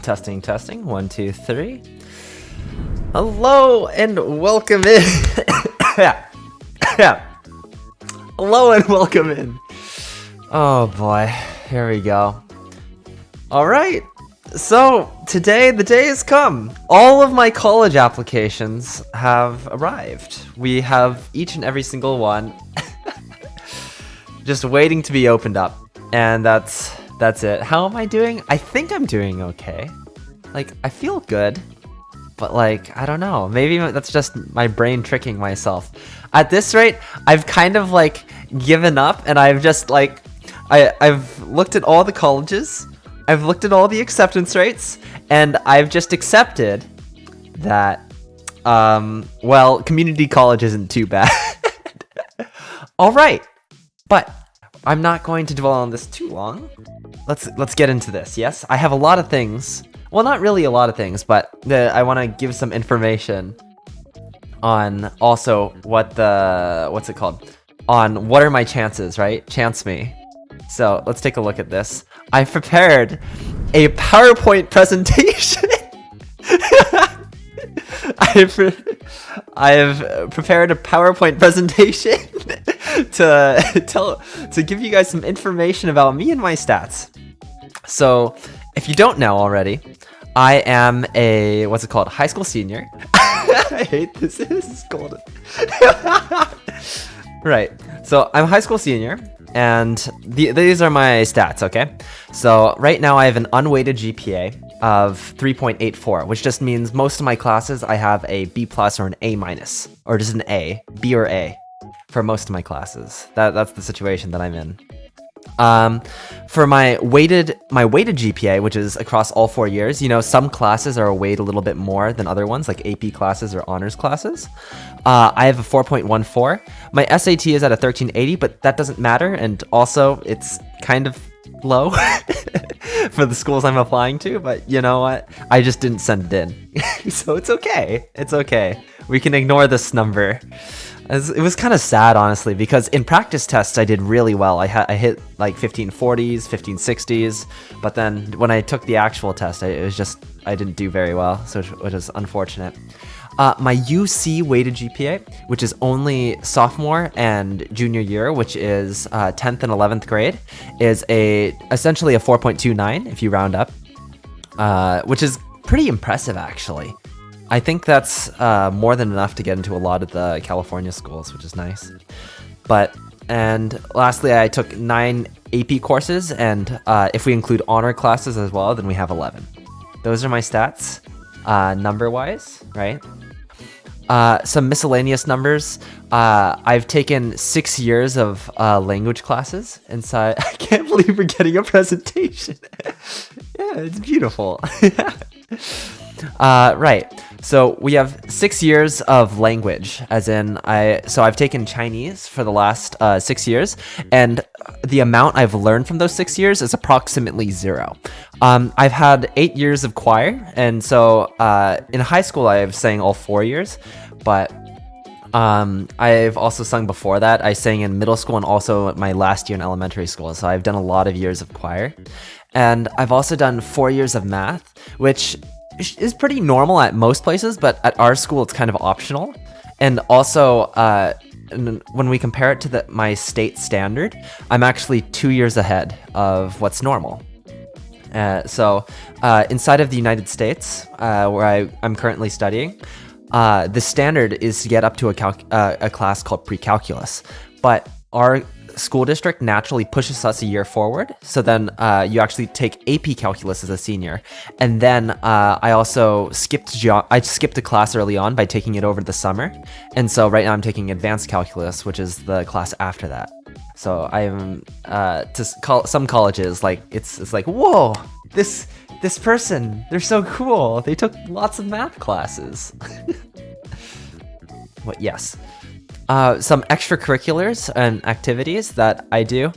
Testing. 1, 2, 3. Hello and welcome in. Hello and welcome in. Oh boy, here we go. All right. So today, the day has come. All of my college applications have arrived. We have each and every single one just waiting to be opened up. And that's it. How am I doing? I think I'm doing okay. Like, I feel good, but like, I don't know. Maybe that's just my brain tricking myself. At this rate, I've kind of like given up, and I've just like, I've looked at all the colleges, I've looked at all the acceptance rates, and I've just accepted that, well, community college isn't too bad. All right, but I'm not going to dwell on this too long. Let's get into this. Yes, I have a lot of things. Well, not really a lot of things, but I want to give some information on also what's it called? On what are my chances, right? Chance me. So let's take a look at this. I've prepared a PowerPoint presentation. I've prepared a PowerPoint presentation to give you guys some information about me and my stats. So, if you don't know already, I am a high school senior. I hate this. This is golden. Right. So I'm a high school senior, and these are my stats. Okay. So right now I have an unweighted GPA of 3.84, which just means most of my classes I have a B+ or an A-, or just an A, B or A, for most of my classes. That's the situation that I'm in. For my weighted GPA, which is across all 4 years, you know, some classes are weighed a little bit more than other ones, like AP classes or honors classes. I have a 4.14. My SAT is at a 1380, but that doesn't matter, and also it's kind of low for the schools I'm applying to, but you know what? I just didn't send it in. So it's okay. It's okay. We can ignore this number. It was kind of sad, honestly, because in practice tests I did really well. I hit like 1540s, 1560s, but then when I took the actual test, I didn't do very well, so which is unfortunate. My UC weighted GPA, which is only sophomore and junior year, which is 10th and 11th grade, is essentially a 4.29 if you round up, which is pretty impressive, actually. I think that's more than enough to get into a lot of the California schools, which is nice. And lastly, I took 9 AP courses, and if we include honor classes as well, then we have 11. Those are my stats, number-wise, right? Some miscellaneous numbers. I've taken 6 years of language classes, and so I can't believe we're getting a presentation. Yeah, it's beautiful. Right. So we have 6 years of language, as in I've taken Chinese for the last 6 years, and the amount I've learned from those 6 years is approximately 0. I've had 8 years of choir, and so in high school I have sang all 4 years, but I've also sung before that. I sang in middle school and also my last year in elementary school, so I've done a lot of years of choir. And I've also done 4 years of math, which is pretty normal at most places, but at our school it's kind of optional. And also when we compare it to my state standard, I'm actually 2 years ahead of what's normal. So inside of the United States, where I'm currently studying, the standard is to get up to a class called pre-calculus, but our school district naturally pushes us a year forward. So then you actually take AP calculus as a senior, and then I also skipped a class early on by taking it over the summer, and so right now I'm taking advanced calculus, which is the class after that. So I'm some colleges, like it's like, whoa, this person, they're so cool. They took lots of math classes. But yes, some extracurriculars and activities that I do.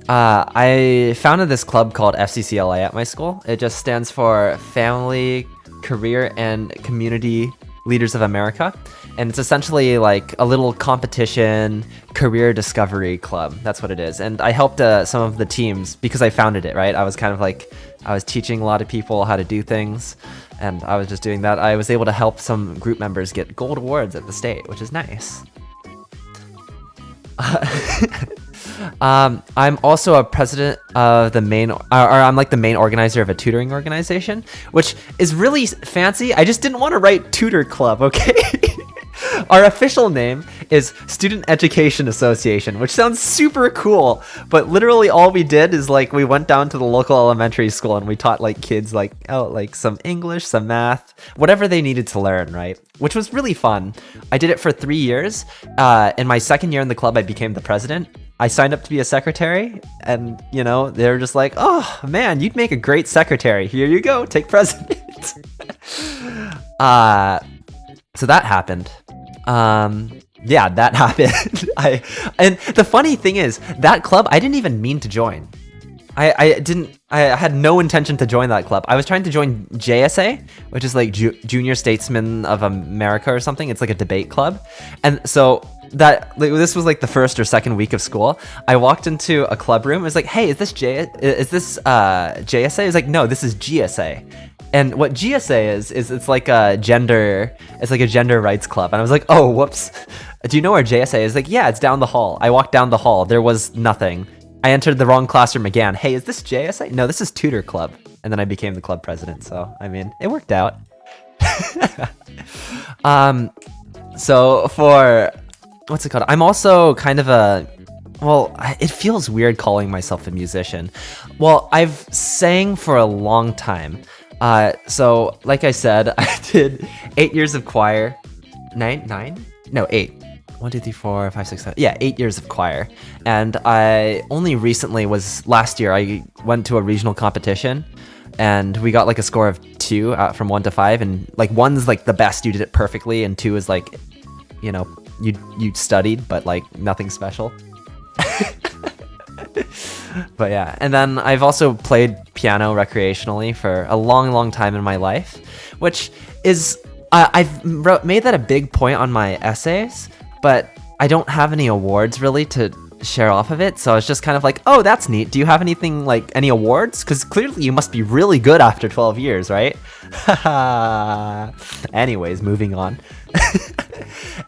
I founded this club called FCCLA at my school. It just stands for Family, Career, and Community Leaders of America. And it's essentially like a little competition career discovery club. That's what it is. And I helped some of the teams because I founded it, right? I was kind of like, I was teaching a lot of people how to do things, and I was just doing that. I was able to help some group members get gold awards at the state, which is nice. I'm also a president of the main, or I'm like the main organizer of a tutoring organization, which is really fancy. I just didn't want to write tutor club, okay? Our official name is Student Education Association, which sounds super cool, but literally all we did is like we went down to the local elementary school and we taught like kids like some English, some math, whatever they needed to learn, right? Which was really fun. I did it for 3 years. In my second year in the club, I became the president. I signed up to be a secretary, and you know, they were just like, oh man, you'd make a great secretary. Here you go, take president. So that happened. Yeah, that happened. And the funny thing is, that club, I didn't even mean to join. I had no intention to join that club. I was trying to join JSA, which is like Junior Statesmen of America or something. It's like a debate club. And so this was like the first or second week of school. I walked into a club room. It was like, hey, is this JSA? It's like, no, this is GSA. And what GSA is it's like a gender rights club. And I was like, oh, whoops. Do you know where JSA is? Like, yeah, it's down the hall. I walked down the hall. There was nothing. I entered the wrong classroom again. Hey, is this JSA? No, this is tutor club. And then I became the club president. So, I mean, it worked out. So for, what's it called? I'm also kind of it feels weird calling myself a musician. Well, I've sang for a long time. So like I said, I did 8 years of choir, 8. 1, 2, 3, 4, 5, 6, 7. Yeah, 8 years of choir. And I only recently last year, I went to a regional competition and we got like a score of 2 from 1 to 5. And like 1's like the best, you did it perfectly. And 2 is like, you know, you studied, but like nothing special. But yeah, and then I've also played piano recreationally for a long, long time in my life, which is, I've made that a big point on my essays, but I don't have any awards really to share off of it, so I was just kind of like, oh, that's neat. Do you have anything, like, any awards? Because clearly you must be really good after 12 years, right? Anyways, moving on.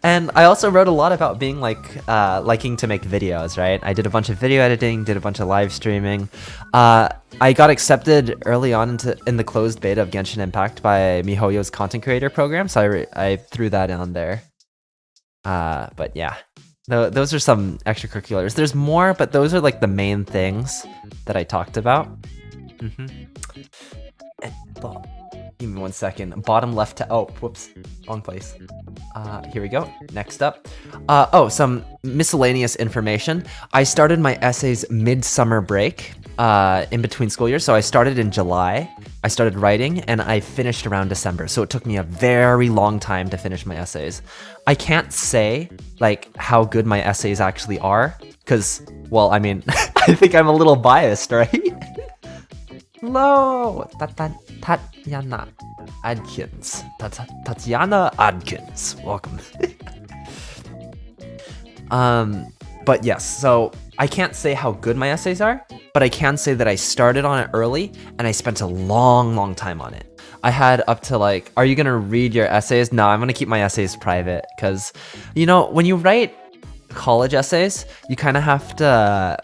And I also wrote a lot about being like liking to make videos, right? I did a bunch of video editing, did a bunch of live streaming. I got accepted early on in the closed beta of Genshin Impact by MiHoYo's content creator program, so I threw that on there. But yeah, those are some extracurriculars. There's more, but those are like the main things that I talked about. Give me 1 second. Bottom left to, oh, whoops, wrong place. Here we go. Next up. Some miscellaneous information. I started my essays mid-summer break, in between school years. So I started in July. I started writing and I finished around December. So it took me a very long time to finish my essays. I can't say like how good my essays actually are because, well, I mean, I think I'm a little biased, right? Hello, Tatiana Adkins. Tatiana Adkins, welcome. But yes, so I can't say how good my essays are, but I can say that I started on it early and I spent a long, long time on it. I had up to like, are you gonna read your essays? No, I'm gonna keep my essays private because, you know, when you write college essays, you kind of have to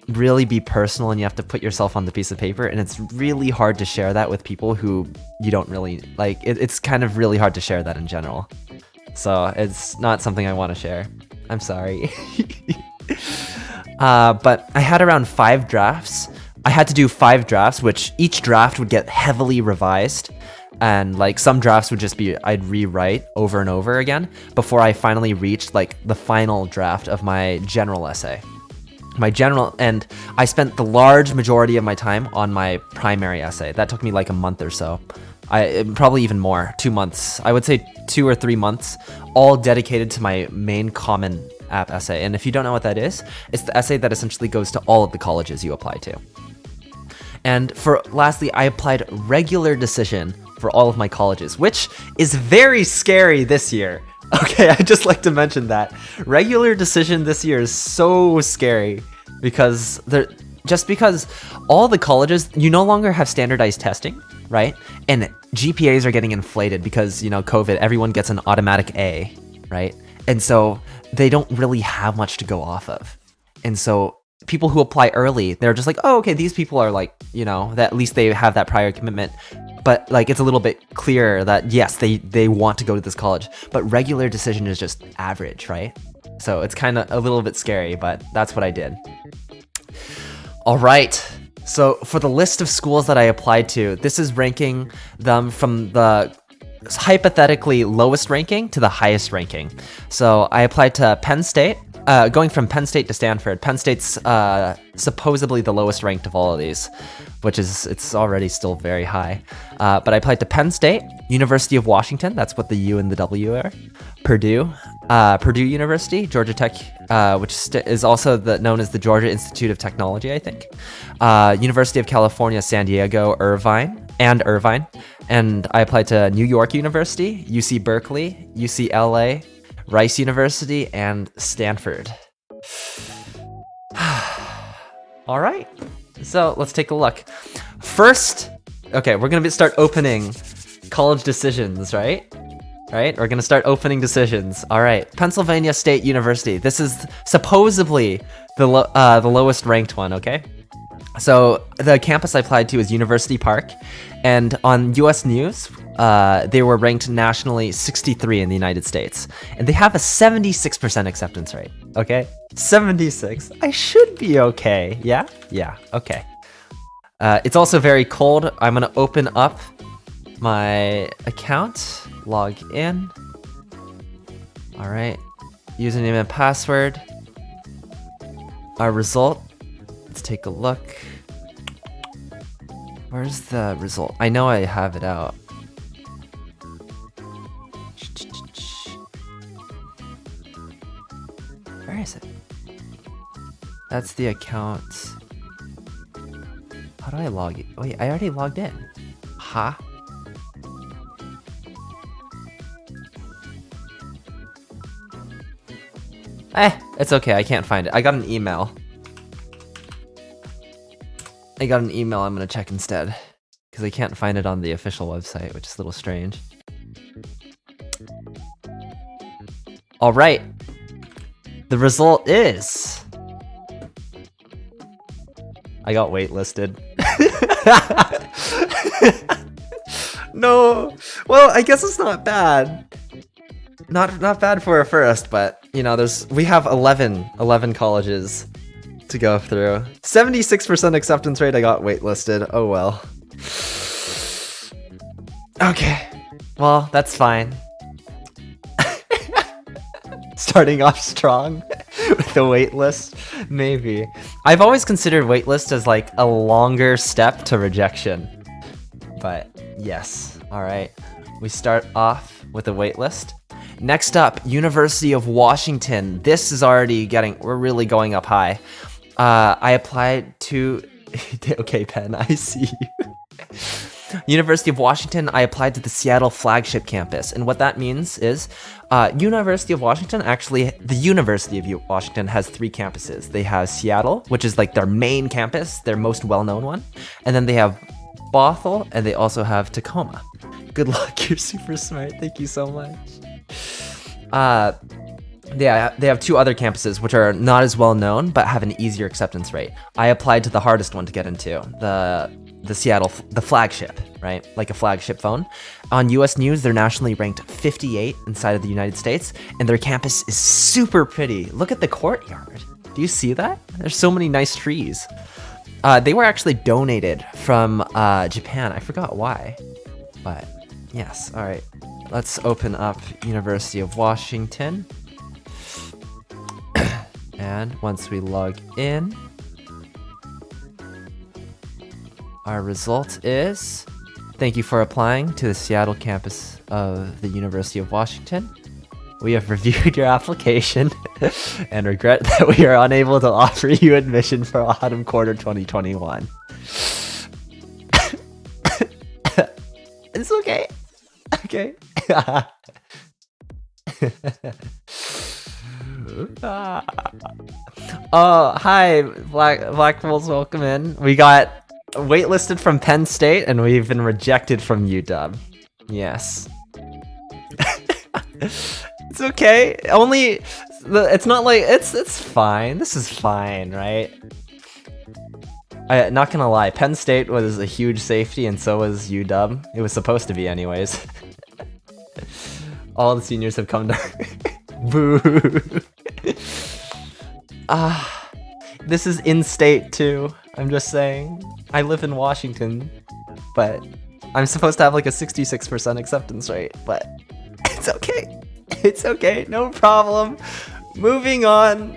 really be personal and you have to put yourself on the piece of paper, and it's really hard to share that with people who you don't really like. It's kind of really hard to share that in general. So it's not something I want to share. I'm sorry. But I had around 5 drafts. I had to do 5 drafts, which each draft would get heavily revised. And like some drafts would just be, I'd rewrite over and over again before I finally reached like the final draft of my general essay. And I spent the large majority of my time on my primary essay. That took me like a month or so. Probably even more, 2 months. I would say 2 or 3 months, all dedicated to my main Common App essay. And if you don't know what that is, it's the essay that essentially goes to all of the colleges you apply to. And lastly, I applied regular decision for all of my colleges, which is very scary this year. Okay, I'd just like to mention that. Regular decision this year is so scary because all the colleges, you no longer have standardized testing, right? And GPAs are getting inflated because, COVID, everyone gets an automatic A, right? And so they don't really have much to go off of. And so people who apply early, they're just like, oh, okay, these people are like, that at least they have that prior commitment. But like, it's a little bit clearer that yes, they want to go to this college, but regular decision is just average, right? So it's kind of a little bit scary, but that's what I did. All right. So for the list of schools that I applied to, this is ranking them from the hypothetically lowest ranking to the highest ranking. So I applied to Penn State, going from Penn State to Stanford. Penn State's supposedly the lowest ranked of all of these, which is, it's already still very high. But I applied to Penn State, University of Washington, that's what the U and the W are, Purdue, Purdue University, Georgia Tech, which is also known as the Georgia Institute of Technology, I think, University of California, San Diego, Irvine, and I applied to New York University, UC Berkeley, UCLA, Rice University, and Stanford. All right, so let's take a look. First, okay, we're gonna start opening college decisions, right? We're gonna start opening decisions. All right, Pennsylvania State University. This is supposedly the lowest ranked one, okay? So the campus I applied to is University Park, and on US News, they were ranked nationally 63 in the United States, and they have a 76% acceptance rate, okay? 76, I should be okay, yeah, okay. It's also very cold. I'm gonna open up my account, log in. All right, username and password. Our result, let's take a look. Where's the result? I know I have it out. Where is it? That's the account. How do I log in? Wait, I already logged in. Ha? It's okay, I can't find it. I got an email. I'm gonna check instead, because I can't find it on the official website, which is a little strange. All right. The result is... I got waitlisted. No. Well, I guess it's not bad. Not bad for a first, but we have 11 colleges to go through. 76% acceptance rate, I got waitlisted. Oh well. Okay. Well, that's fine. Starting off strong with the waitlist, maybe. I've always considered waitlist as like a longer step to rejection. But yes, all right. We start off with a waitlist. Next up, University of Washington. This is already we're really going up high. I applied to, okay, Penn, I see you. University of Washington, I applied to the Seattle flagship campus. And what that means is, University of Washington, actually, the University of Washington has 3 campuses. They have Seattle, which is like their main campus, their most well-known one. And then they have Bothell, and they also have Tacoma. Good luck, you're super smart. Thank you so much. they have two other campuses which are not as well known but have an easier acceptance rate. I applied to the hardest one to get into, the Seattle, the flagship, right? Like a flagship phone. On US News, they're nationally ranked 58 inside of the United States, and their campus is super pretty. Look at the courtyard. Do you see that? There's so many nice trees. They were actually donated from Japan. I forgot why, but yes. All right, let's open up University of Washington. And once we log in, our result is, thank you for applying to the Seattle campus of the University of Washington. We have reviewed your application and regret that we are unable to offer you admission for autumn quarter 2021. It's okay. Okay. Oh, hi, Black Bulls, welcome in. We got waitlisted from Penn State, and we've been rejected from UW. Yes. It's okay. Only, it's not like, it's fine. This is fine, right? Not gonna lie, Penn State was a huge safety, and so was UW. It was supposed to be anyways. All the seniors have come to... Boo! This is in-state too. I'm just saying. I live in Washington, but I'm supposed to have like a 66% acceptance rate, but it's okay. It's okay, no problem. Moving on.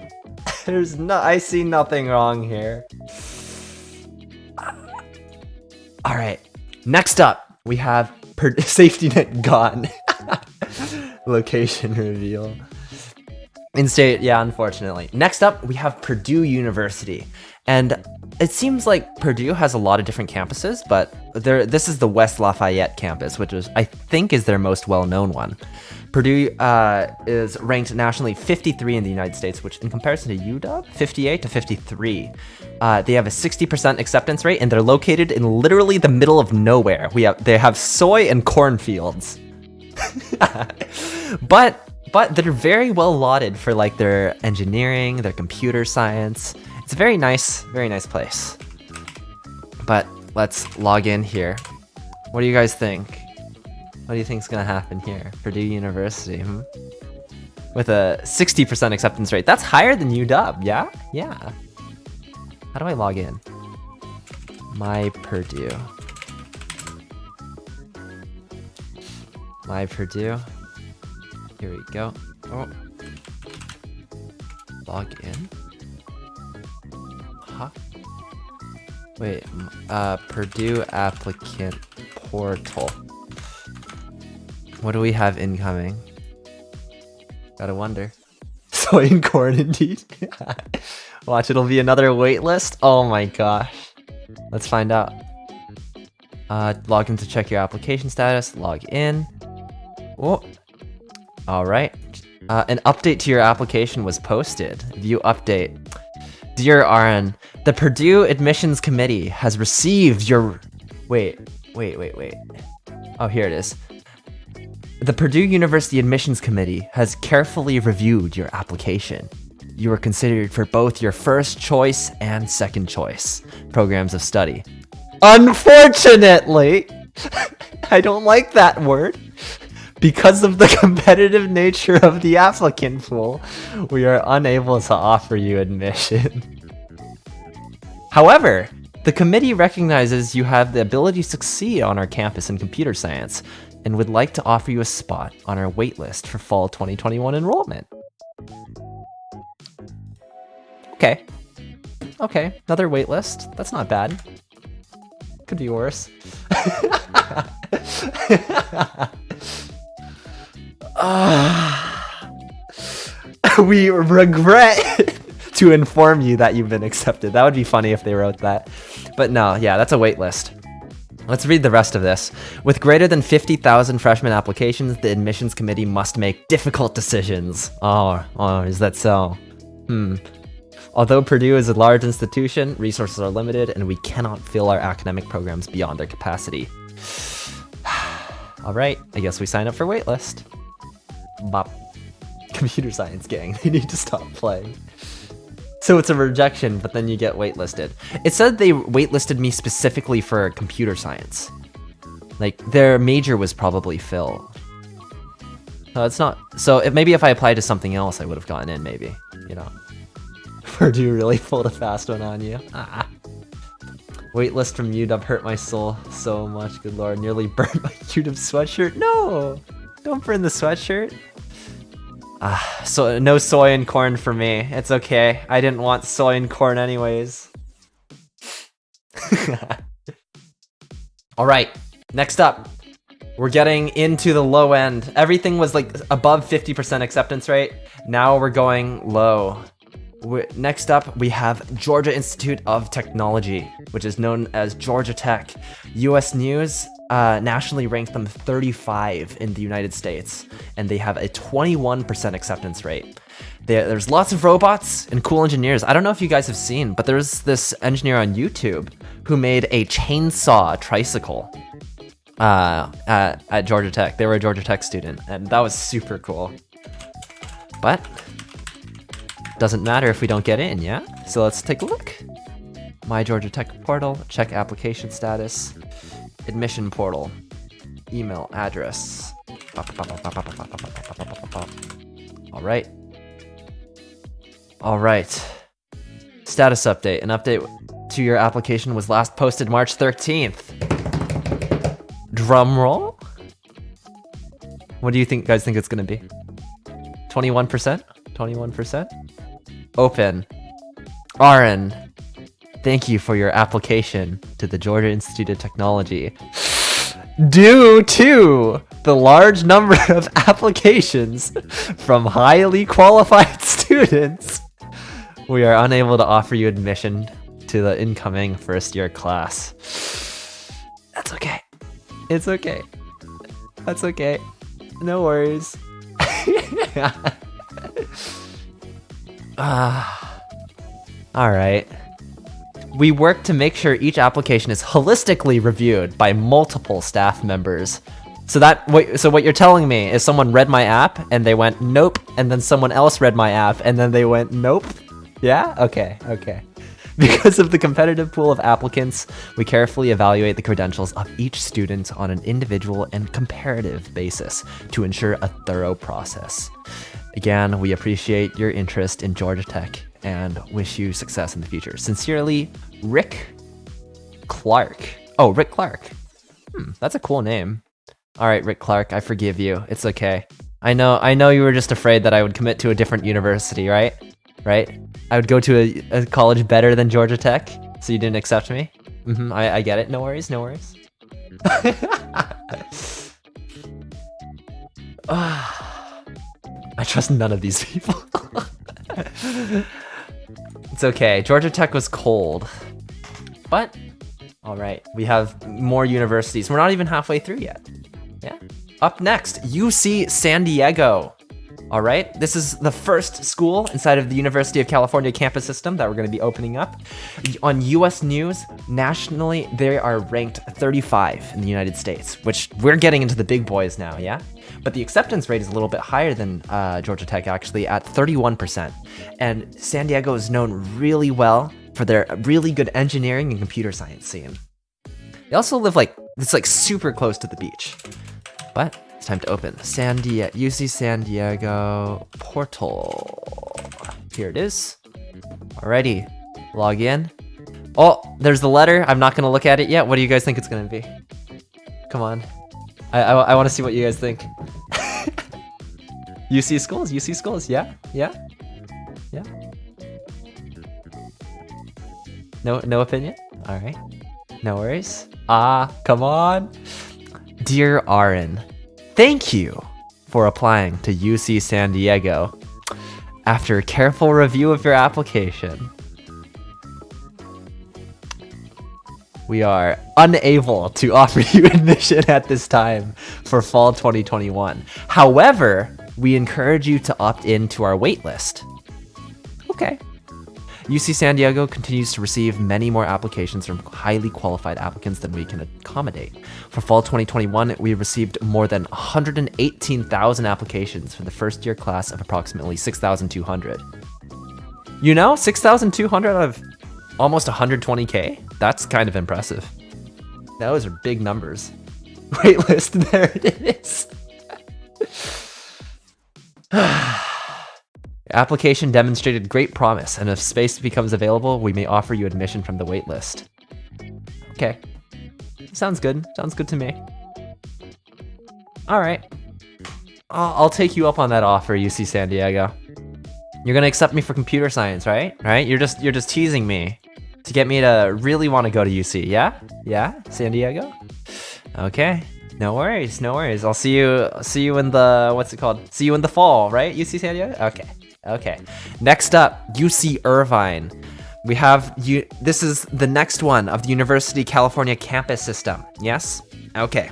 I see nothing wrong here. All right, next up, we have safety net gone. Location reveal. In-state, yeah, unfortunately. Next up, we have Purdue University. And it seems like Purdue has a lot of different campuses, but this is the West Lafayette campus, which I think is their most well-known one. Purdue is ranked nationally 53 in the United States, which in comparison to UW, 58 to 53. They have a 60% acceptance rate, and they're located in literally the middle of nowhere. They have soy and cornfields. But they're very well lauded for like their engineering, their computer science. It's a very nice place. But let's log in here. What do you guys think? What do you think's gonna happen here? Purdue University, with a 60% acceptance rate. That's higher than UW, yeah? Yeah. How do I log in? My Purdue. My Purdue. Here we go. Oh. Log in. Huh? Wait, Purdue applicant portal. What do we have incoming? Gotta wonder. Soy and corn indeed. Watch, it'll be another waitlist. Oh my gosh. Let's find out. Log in to check your application status. Log in. Oh. Alright. An update to your application was posted. View update. Dear Ahrin, the Purdue Admissions Committee has received your... Wait. Oh, here it is. The Purdue University Admissions Committee has carefully reviewed your application. You were considered for both your first choice and second choice programs of study. Unfortunately, I don't like that word. Because of the competitive nature of the applicant pool, we are unable to offer you admission. However, the committee recognizes you have the ability to succeed on our campus in computer science and would like to offer you a spot on our waitlist for fall 2021 enrollment. Okay, another waitlist. That's not bad. Could be worse. We regret to inform you that you've been accepted. That would be funny if they wrote that. But no, yeah, that's a wait list. Let's read the rest of this. With greater than 50,000 freshman applications, the admissions committee must make difficult decisions. Oh, is that so? Although Purdue is a large institution, resources are limited, and we cannot fill our academic programs beyond their capacity. All right, I guess we sign up for waitlist. Bop. computer science gang. They need to stop playing. So it's a rejection, but then you get waitlisted. It said they waitlisted me specifically for computer science. Like, their major was probably Phil. No, it's not. So maybe if I applied to something else, I would have gotten in, maybe. You know. Purdue really pulled a fast one on you. Ah. Waitlist from UW hurt my soul so much. Good lord, nearly burned my UW sweatshirt. No! Don't burn the sweatshirt. So no soy and corn for me. It's okay. I didn't want soy and corn anyways. All right, next up. We're getting into the low end. Everything was like above 50% acceptance rate. Now we're going low. Next up, we have Georgia Institute of Technology, which is known as Georgia Tech. US News nationally ranked them 35 in the United States, and they have a 21% acceptance rate. There's lots of robots and cool engineers. I don't know if you guys have seen, but there's this engineer on YouTube who made a chainsaw tricycle at Georgia Tech. They were a Georgia Tech student, and that was super cool. But doesn't matter if we don't get in, yeah? So let's take a look. My Georgia Tech portal, check application status, admission portal, email address. All right. All right. Status update. An update to your application was last posted March 13th. Drum roll. What do you guys think it's going to be? 21%? 21%? Open. Ahrin, thank you for your application to the Georgia Institute of Technology. Due to the large number of applications from highly qualified students, we are unable to offer you admission to the incoming first-year class. That's okay. It's okay. That's okay. No worries. Alright. We work to make sure each application is holistically reviewed by multiple staff members. So what you're telling me is someone read my app and they went nope, and then someone else read my app and then they went nope? Yeah? Okay. Because of the competitive pool of applicants, we carefully evaluate the credentials of each student on an individual and comparative basis to ensure a thorough process. Again, we appreciate your interest in Georgia Tech and wish you success in the future. Sincerely, Rick Clark. Oh, Rick Clark. That's a cool name. All right, Rick Clark, I forgive you. It's okay. I know you were just afraid that I would commit to a different university, right? Right? I would go to a college better than Georgia Tech, so you didn't accept me? I get it. No worries. I trust none of these people. It's okay. Georgia Tech was cold. But, alright. We have more universities. We're not even halfway through yet. Yeah. Up next, UC San Diego. Alright, this is the first school inside of the University of California campus system that we're going to be opening up. On US News, nationally, they are ranked 35 in the United States, which we're getting into the big boys now, yeah? But the acceptance rate is a little bit higher than Georgia Tech, actually, at 31%. And San Diego is known really well for their really good engineering and computer science scene. They also live it's super close to the beach. But it's time to open UC San Diego portal. Here it is. Alrighty, log in. Oh, there's the letter. I'm not gonna look at it yet. What do you guys think it's gonna be? Come on. I want to see what you guys think. UC schools, yeah. No opinion? Alright. No worries. Come on. Dear Ahrin, thank you for applying to UC San Diego. After a careful review of your application, we are unable to offer you admission at this time for fall 2021. However, we encourage you to opt in to our waitlist. Okay. UC San Diego continues to receive many more applications from highly qualified applicants than we can accommodate. For fall 2021, we received more than 118,000 applications for the first year class of approximately 6,200. 6,200 out of almost 120K? That's kind of impressive. Those are big numbers. Waitlist, there it is. Application demonstrated great promise, and if space becomes available, we may offer you admission from the waitlist. Okay. Sounds good. Sounds good to me. All right. I'll take you up on that offer, UC San Diego. You're gonna accept me for computer science, right? Right? You're just teasing me to get me to really want to go to UC. Yeah? Yeah? San Diego? Okay. No worries. No worries. I'll see you in the what's it called? See you in the fall, right? UC San Diego? Okay. Okay. Next up, UC Irvine. We have this is the next one of the University California campus system. Yes? Okay.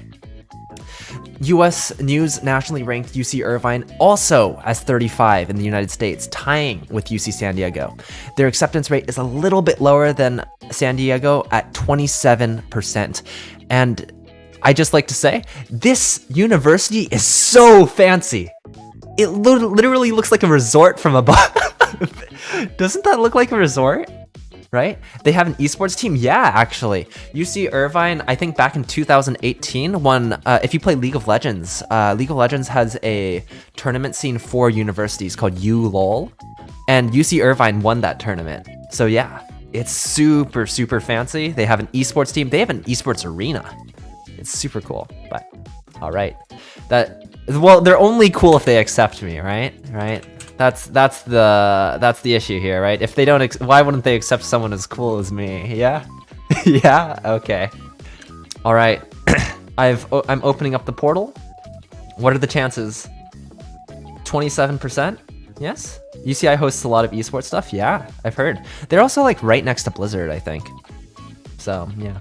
US News nationally ranked UC Irvine also as 35 in the United States, tying with UC San Diego. Their acceptance rate is a little bit lower than San Diego at 27%. And I just like to say, this university is so fancy. It literally looks like a resort from above. Doesn't that look like a resort? Right? They have an esports team? Yeah, actually. UC Irvine, I think back in 2018, won, if you play League of Legends has a tournament scene for universities called ULOL, and UC Irvine won that tournament. So yeah, it's super, super fancy. They have an esports team. They have an esports arena. It's super cool, but all right. Well, they're only cool if they accept me, right? Right? That's the issue here, right? If they don't, why wouldn't they accept someone as cool as me? Yeah, yeah, okay. All right, I'm opening up the portal. What are the chances? 27%. Yes. UCI hosts a lot of esports stuff. Yeah, I've heard. They're also like right next to Blizzard, I think. So yeah.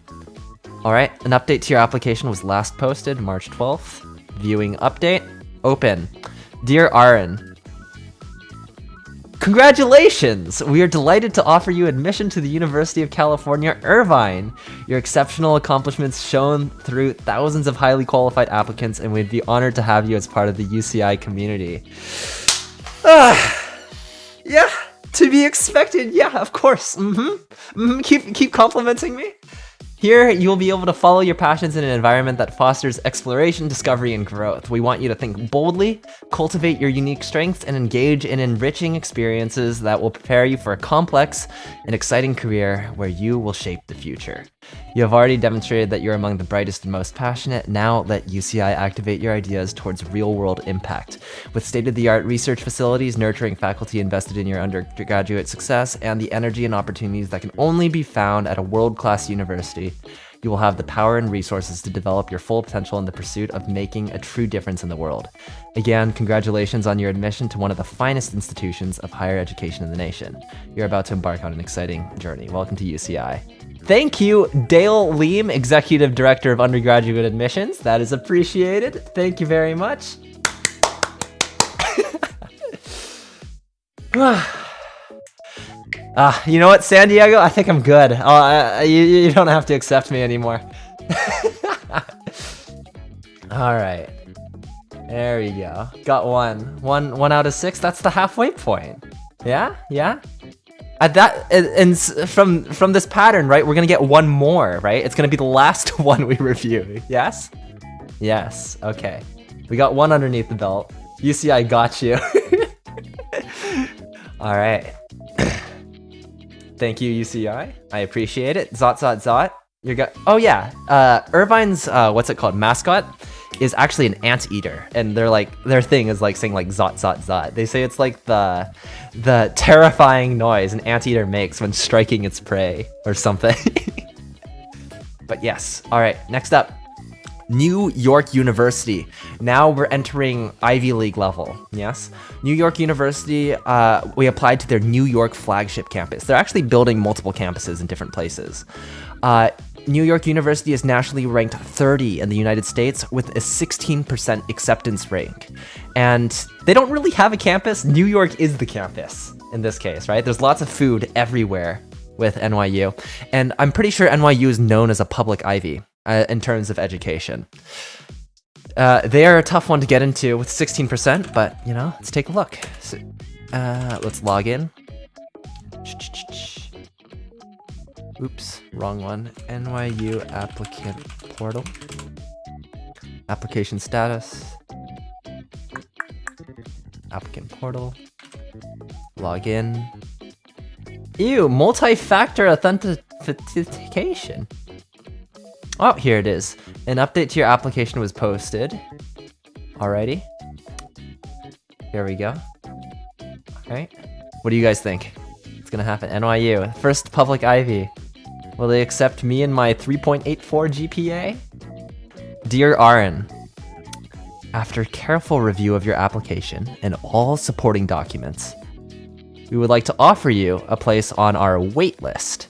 All right, an update to your application was last posted March 12th. Viewing update. Open. Dear Ahrin, congratulations! We are delighted to offer you admission to the University of California, Irvine. Your exceptional accomplishments shown through thousands of highly qualified applicants, and we'd be honored to have you as part of the UCI community. Yeah, to be expected. Yeah, of course. Keep complimenting me. Here, you'll be able to follow your passions in an environment that fosters exploration, discovery, and growth. We want you to think boldly, cultivate your unique strengths, and engage in enriching experiences that will prepare you for a complex and exciting career where you will shape the future. You have already demonstrated that you're among the brightest and most passionate. Now let UCI activate your ideas towards real-world impact. With state-of-the-art research facilities, nurturing faculty invested in your undergraduate success, and the energy and opportunities that can only be found at a world-class university, you will have the power and resources to develop your full potential in the pursuit of making a true difference in the world. Again, congratulations on your admission to one of the finest institutions of higher education in the nation. You're about to embark on an exciting journey. Welcome to UCI. Thank you, Dale Leem, Executive Director of Undergraduate Admissions. That is appreciated. Thank you very much. You know what, San Diego? I think I'm good. You don't have to accept me anymore. All right. There we go. Got one out of 6. That's the halfway point. Yeah? Yeah? At that, and from this pattern, right, we're gonna get one more, right? It's gonna be the last one we review. Yes? Yes. Okay. We got one underneath the belt. UCI got you. All right. Thank you, UCI. I appreciate it. Zot. Oh yeah. Irvine's what's it called? Mascot is actually an anteater, and their thing is like saying like zot. They say it's like the terrifying noise an anteater makes when striking its prey or something. But yes. All right. Next up, New York University. Now we're entering Ivy League level. Yes. New York University, we applied to their New York flagship campus. They're actually building multiple campuses in different places. New York University is nationally ranked 30 in the United States with a 16% acceptance rate. And they don't really have a campus. New York is the campus in this case, right? There's lots of food everywhere with NYU. And I'm pretty sure NYU is known as a public Ivy in terms of education. They are a tough one to get into with 16%, but, you know, let's take a look. So, let's log in. Oops, wrong one. NYU applicant portal. Application status. Applicant portal. Log in. Ew, multi-factor authentication. Oh, here it is. An update to your application was posted. Alrighty. Here we go. Alright. What do you guys think? It's gonna happen. NYU, first public Ivy. Will they accept me and my 3.84 GPA? Dear Ahrin, after careful review of your application and all supporting documents, we would like to offer you a place on our waitlist.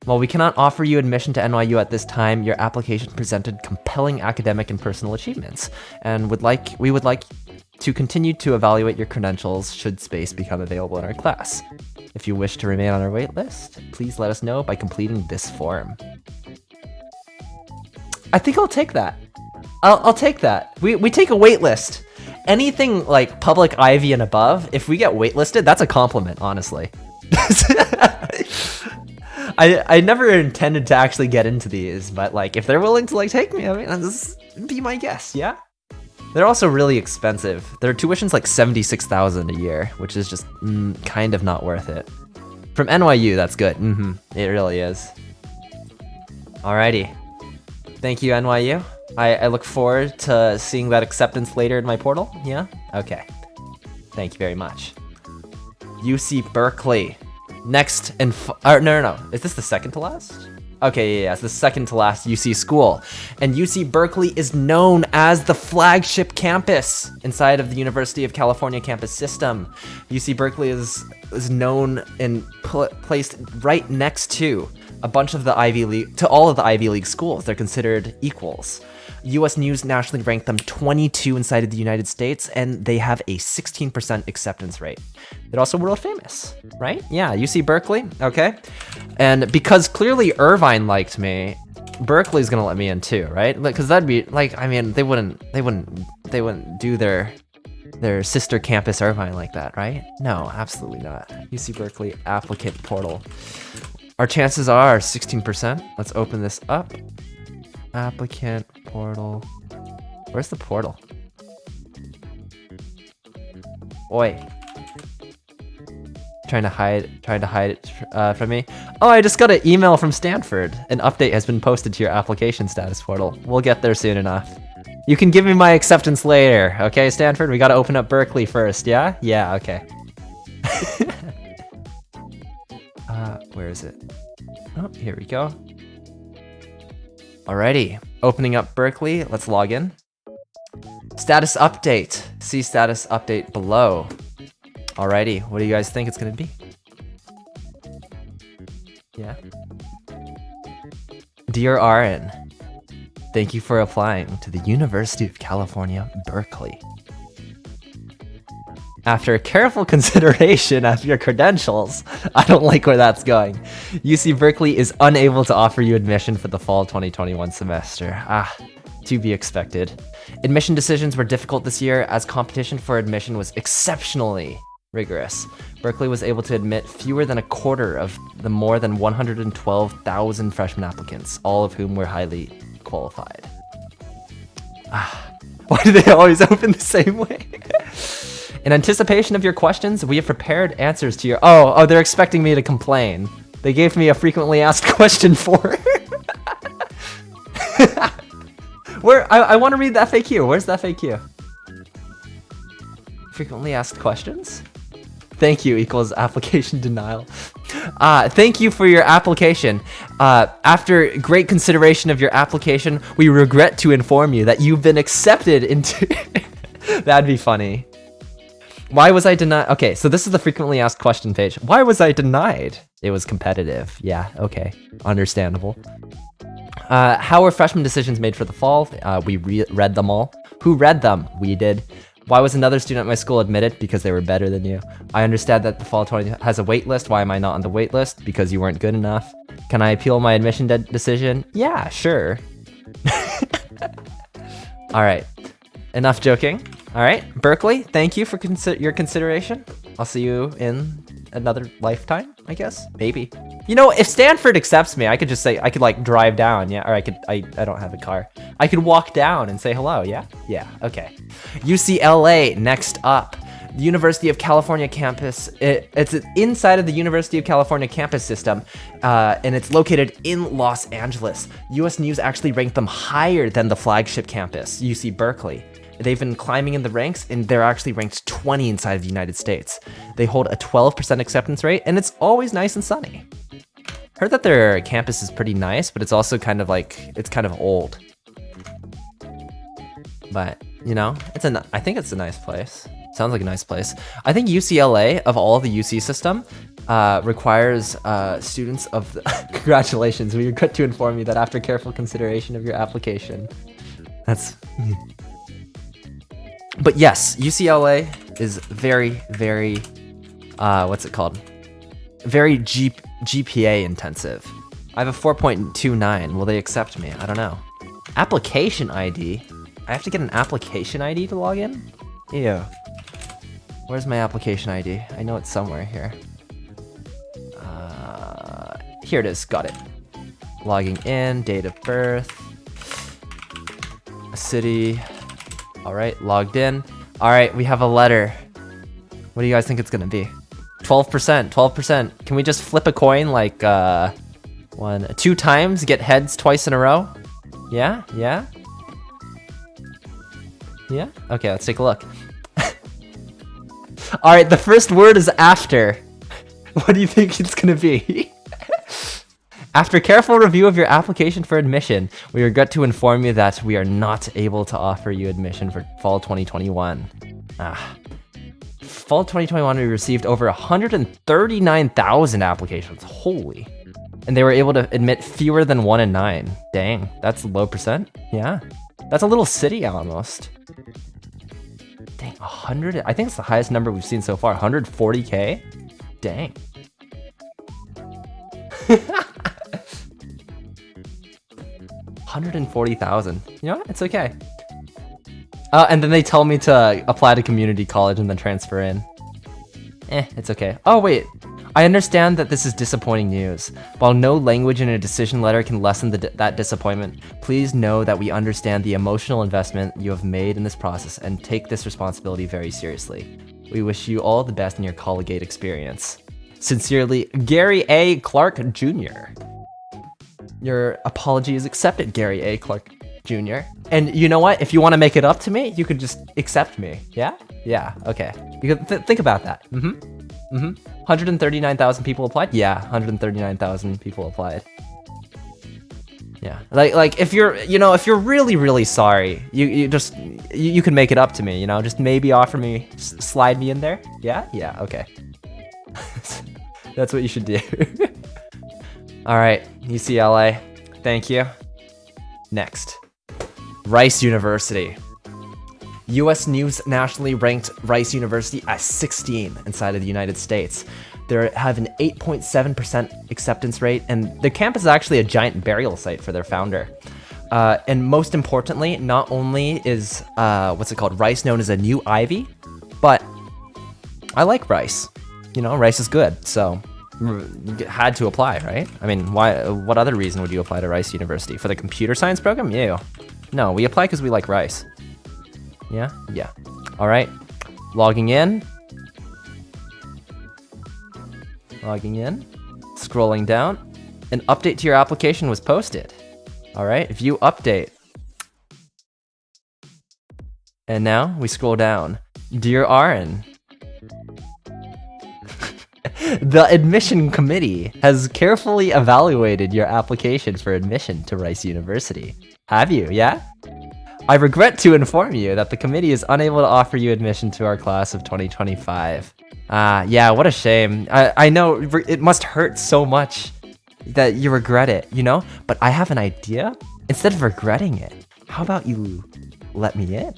While we cannot offer you admission to NYU at this time, your application presented compelling academic and personal achievements, and we would like to continue to evaluate your credentials should space become available in our class. If you wish to remain on our waitlist, please let us know by completing this form. I think I'll take that. I'll take that. We take a waitlist. Anything like public Ivy and above, if we get waitlisted, that's a compliment, honestly. I never intended to actually get into these, but like if they're willing to like take me, I mean, this be my guess, yeah? They're also really expensive. Their tuition's like $76,000 a year, which is just kind of not worth it. From NYU, that's good. It really is. Alrighty. Thank you, NYU. I look forward to seeing that acceptance later in my portal. Yeah? Okay. Thank you very much. UC Berkeley. Next and no. Is this the second to last? Okay, yeah, it's the second to last UC school. And UC Berkeley is known as the flagship campus inside of the University of California campus system. UC Berkeley is known and placed right next to a bunch of the Ivy League, to all of the Ivy League schools. They're considered equals. US News nationally ranked them 22 inside of the United States, and they have a 16% acceptance rate. They're also world famous, right? Yeah, UC Berkeley, okay. And because clearly Irvine liked me, Berkeley's gonna let me in too, right? Because that'd be like, I mean, they wouldn't do their sister campus Irvine like that, right? No, absolutely not. UC Berkeley applicant portal. Our chances are 16%. Let's open this up. Applicant portal. Where's the portal? Oi. Trying to hide it from me. Oh, I just got an email from Stanford. An update has been posted to your application status portal. We'll get there soon enough. You can give me my acceptance later, okay, Stanford? We gotta open up Berkeley first, yeah? Yeah, okay. Where is it? Oh, here we go. Alrighty, opening up Berkeley. Let's log in. Status update. See status update below. Alrighty, what do you guys think it's gonna be? Yeah. Dear Ahrin, thank you for applying to the University of California, Berkeley. After careful consideration of your credentials, I don't like where that's going. UC Berkeley is unable to offer you admission for the fall 2021 semester. To be expected. Admission decisions were difficult this year as competition for admission was exceptionally rigorous. Berkeley was able to admit fewer than a quarter of the more than 112,000 freshman applicants, all of whom were highly qualified. Why do they always open the same way? In anticipation of your questions, we have prepared answers to your... Oh, they're expecting me to complain. They gave me a frequently asked question for... I want to read the FAQ. Where's the FAQ? Frequently asked questions? Thank you equals application denial. Thank you for your application. After great consideration of your application, we regret to inform you that you've been accepted into... That'd be funny. Why was I denied? Okay, so this is the frequently asked question page. Why was I denied? It was competitive. Yeah, okay. Understandable. How were freshman decisions made for the fall? We read them all. Who read them? We did. Why was another student at my school admitted? Because they were better than you. I understand that the fall 20 has a wait list. Why am I not on the wait list? Because you weren't good enough. Can I appeal my admission decision? Yeah, sure. All right. Enough joking. All right. Berkeley, thank you for your consideration. I'll see you in another lifetime, I guess. Maybe. You know, if Stanford accepts me, I could just say, I could like drive down, yeah? Or I don't have a car. I could walk down and say hello, yeah? Yeah, okay. UCLA, next up. The University of California campus, it's inside of the University of California campus system, and it's located in Los Angeles. US News actually ranked them higher than the flagship campus, UC Berkeley. They've been climbing in the ranks, and they're actually ranked 20 inside of the United States. They hold a 12% acceptance rate, and it's always nice and sunny. Heard that their campus is pretty nice, but it's also kind of like, it's kind of old. But, you know, I think it's a nice place. Sounds like a nice place. I think UCLA, of all the UC system, requires students of the congratulations. We regret to inform you that after careful consideration of your application, that's... But yes, UCLA is very, very, what's it called? Very GPA intensive. I have a 4.29. Will they accept me? I don't know. Application ID? I have to get an application ID to log in? Ew. Where's my application ID? I know it's somewhere here. Here it is. Got it. Logging in, date of birth, city. All right, logged in. All right, we have a letter. What do you guys think it's gonna be? 12%, 12%. Can we just flip a coin like 2 times, get heads twice in a row? Yeah, yeah? Yeah? Okay, let's take a look. All right, the first word is after. What do you think it's gonna be? After careful review of your application for admission, we regret to inform you that we are not able to offer you admission for fall 2021. Fall 2021, we received over 139,000 applications. Holy. And they were able to admit fewer than 1 in 9. Dang, that's a low percent. Yeah, that's a little city almost. Dang, 100, I think it's the highest number we've seen so far, 140K? Dang. 140,000. You know what? It's okay. And then they tell me to apply to community college and then transfer in. It's okay. Oh, wait. I understand that this is disappointing news. While no language in a decision letter can lessen that disappointment, please know that we understand the emotional investment you have made in this process and take this responsibility very seriously. We wish you all the best in your collegiate experience. Sincerely, Gary A. Clark Jr. Your apology is accepted, Gary A. Clark Jr. And you know what? If you want to make it up to me, you could just accept me. Yeah? Yeah, okay. You could think about that. 139,000 people applied? Yeah, 139,000 people applied. Yeah. Like if you're, you know, if you're really, really sorry, you can make it up to me, you know? Just maybe offer me, slide me in there. Yeah? Yeah, okay. That's what you should do. All right, UCLA, thank you. Next, Rice University. US News nationally ranked Rice University as 16 inside of the United States. They have an 8.7% acceptance rate, and their campus is actually a giant burial site for their founder. And most importantly, not only is, Rice known as a new Ivy, but I like Rice. You know, Rice is good, so you had to apply, right? I mean, why? What other reason would you apply to Rice University? For the computer science program? Ew. No, we apply because we like Rice. Yeah? Yeah. All right. Logging in. Logging in. Scrolling down. An update to your application was posted. All right. View update. And now we scroll down. Dear Ahrin, the admission committee has carefully evaluated your application for admission to Rice University. Have you? Yeah? I regret to inform you that the committee is unable to offer you admission to our class of 2025. Yeah, what a shame. I know it must hurt so much that you regret it, you know? But I have an idea. Instead of regretting it, how about you let me in?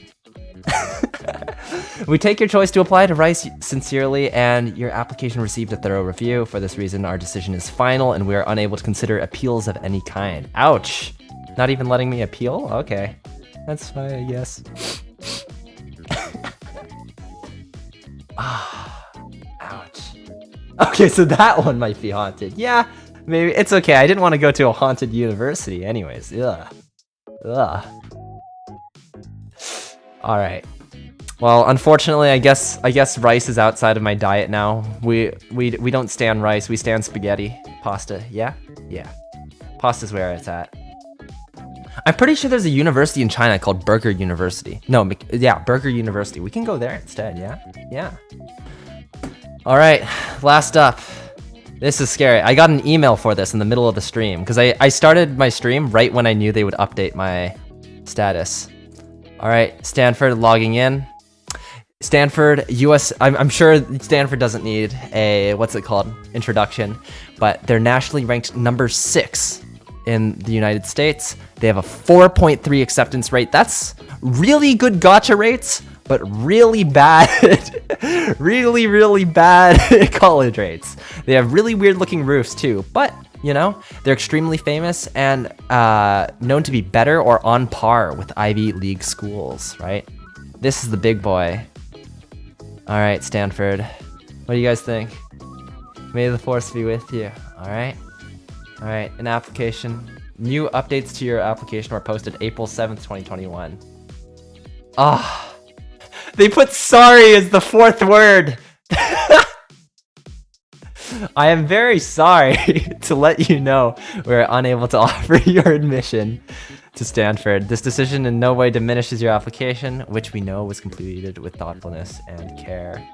We take your choice to apply to Rice sincerely, and your application received a thorough review. For this reason, our decision is final, and we are unable to consider appeals of any kind. Ouch. Not even letting me appeal? Okay. That's fine, I guess. Ouch. Okay, so that one might be haunted. Yeah, maybe. It's okay. I didn't want to go to a haunted university anyways. Ugh. Alright. Well, unfortunately, I guess rice is outside of my diet now. We don't stand rice, we stand spaghetti. Pasta, yeah? Yeah. Pasta's where it's at. I'm pretty sure there's a university in China called Burger University. No, yeah, Burger University. We can go there instead, yeah? Yeah. Alright, last up. This is scary. I got an email for this in the middle of the stream, because I started my stream right when I knew they would update my status. Alright, Stanford logging in. Stanford, US, I'm sure Stanford doesn't need a, what's it called, introduction, but they're nationally ranked number 6 in the United States. They have a 4.3 acceptance rate. That's really good gotcha rates, but really bad, really bad college rates. They have really weird looking roofs too, but you know, they're extremely famous and known to be better or on par with Ivy League schools, right? This is the big boy. All right, Stanford. What do you guys think? May the force be with you. All right. All right, an application. New updates to your application were posted April 7th, 2021. Ah, they put sorry as the 4th word. I am very sorry to let you know we're unable to offer your admission to Stanford. This decision in no way diminishes your application, which we know was completed with thoughtfulness and care.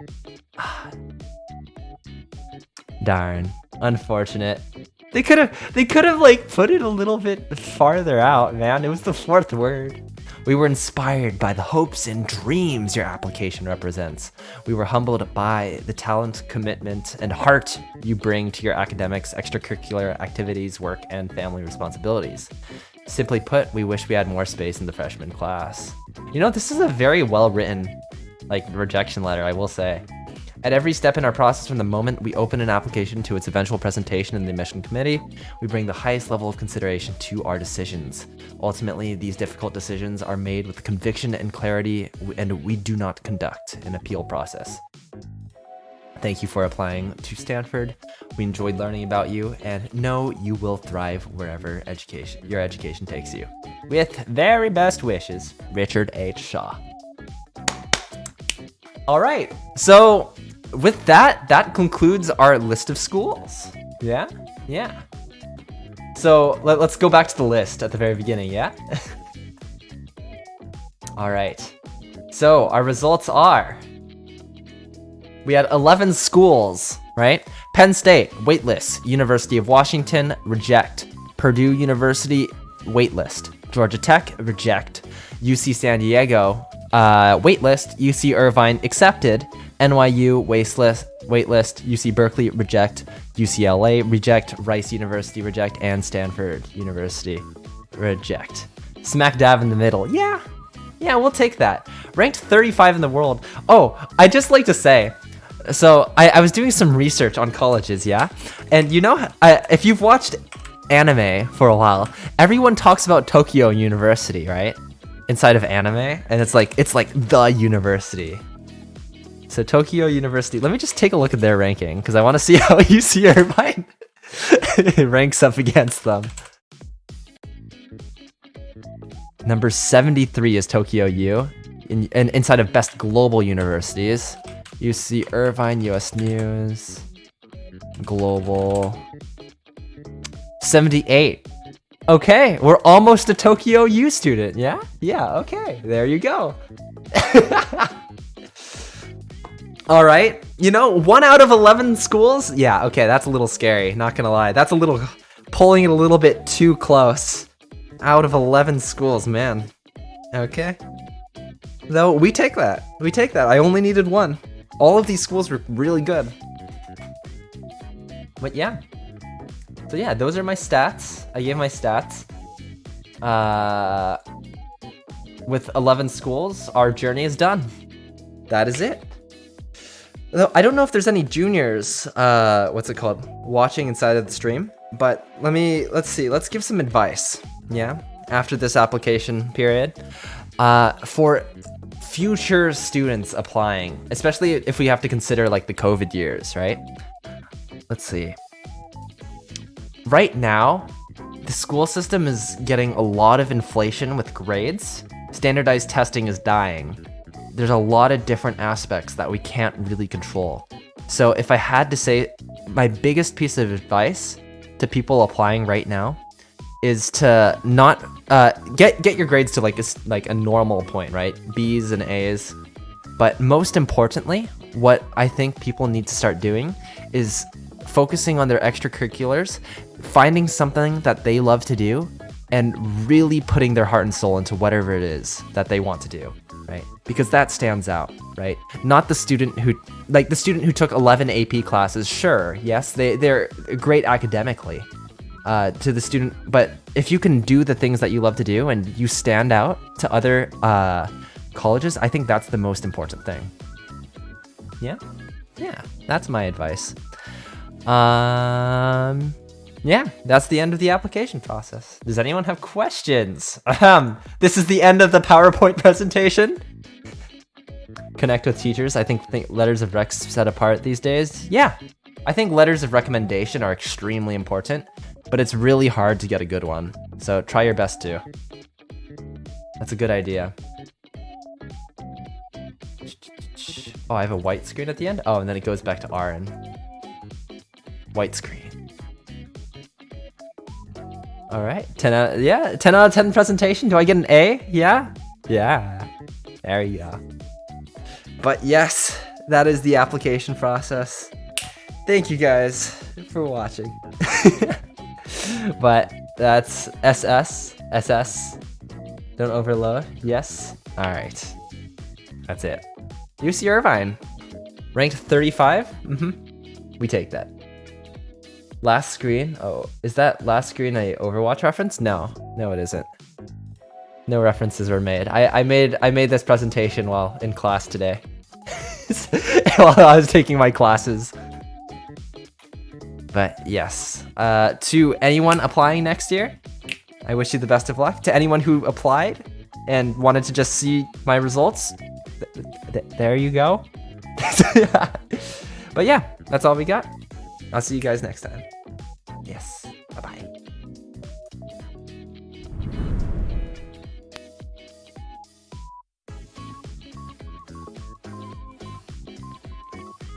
Darn, unfortunate. They could have like put it a little bit farther out, man. It was the 4th word. We were inspired by the hopes and dreams your application represents. We were humbled by the talent, commitment, and heart you bring to your academics, extracurricular activities, work, and family responsibilities. Simply put, we wish we had more space in the freshman class. You know, this is a very well-written, like, rejection letter, I will say. At every step in our process, from the moment we open an application to its eventual presentation in the admission committee, we bring the highest level of consideration to our decisions. Ultimately, these difficult decisions are made with conviction and clarity, and we do not conduct an appeal process. Thank you for applying to Stanford. We enjoyed learning about you, and know you will thrive wherever your education takes you. With very best wishes, Richard H. Shaw. All right, so with that concludes our list of schools. Yeah. So let's go back to the list at the very beginning, yeah? All right, so our results are, we had 11 schools, right? Penn State, waitlist. University of Washington, reject. Purdue University, waitlist. Georgia Tech, reject. UC San Diego, waitlist. UC Irvine, accepted. NYU, waitlist. UC Berkeley, reject. UCLA, reject. Rice University, reject. And Stanford University, reject. Smack dab in the middle. Yeah, we'll take that. Ranked 35 in the world. Oh, I'd just like to say, so I was doing some research on colleges, yeah? And you know, if you've watched anime for a while, everyone talks about Tokyo University, right? Inside of anime, and it's like the university. So Tokyo University, let me just take a look at their ranking, because I want to see how UC Irvine ranks up against them. Number 73 is Tokyo U, inside of best global universities. UC Irvine, US News, global, 78. Okay, we're almost a Tokyo U student, yeah? Yeah, okay, there you go. All right, you know, 1 out of 11 schools? Yeah, okay, that's a little scary, not gonna lie. That's a little, pulling it a little bit too close. Out of 11 schools, man. Okay. Though, we take that. I only needed 1. All of these schools were really good. But yeah. So yeah, those are my stats. I gave my stats. With 11 schools, our journey is done. That is it. Though I don't know if there's any juniors, watching inside of the stream, but let's see, let's give some advice, yeah, after this application period, for future students applying, especially if we have to consider like the COVID years, right? Let's see. Right now, the school system is getting a lot of inflation with grades. Standardized testing is dying. There's a lot of different aspects that we can't really control. So if I had to say my biggest piece of advice to people applying right now is to not get your grades to like a normal point, right? B's and A's. But most importantly, what I think people need to start doing is focusing on their extracurriculars, finding something that they love to do, and really putting their heart and soul into whatever it is that they want to do, right? Because that stands out, right? Not the student who took 11 AP classes. Sure, yes, they're great academically to the student, but if you can do the things that you love to do and you stand out to other colleges, I think that's the most important thing. Yeah, that's my advice. Yeah, that's the end of the application process. Does anyone have questions? This is the end of the PowerPoint presentation. Connect with teachers. I think letters of rec's set apart these days. Yeah, I think letters of recommendation are extremely important, but it's really hard to get a good one. So try your best to. That's a good idea. Oh, I have a white screen at the end? Oh, and then it goes back to Ahrin. White screen. All right, 10 out of 10 presentation. Do I get an A? Yeah. There you go. But yes, that is the application process. Thank you guys for watching. But that's SS. Don't overload. Yes. All right. That's it. UC Irvine, ranked 35. We take that. Last screen. Oh, is that last screen a Overwatch reference? No, it isn't. No references were made. I made this presentation while in class today. While I was taking my classes. But yes, to anyone applying next year, I wish you the best of luck. To anyone who applied and wanted to just see my results, there you go. But yeah, that's all we got. I'll see you guys next time. Yes.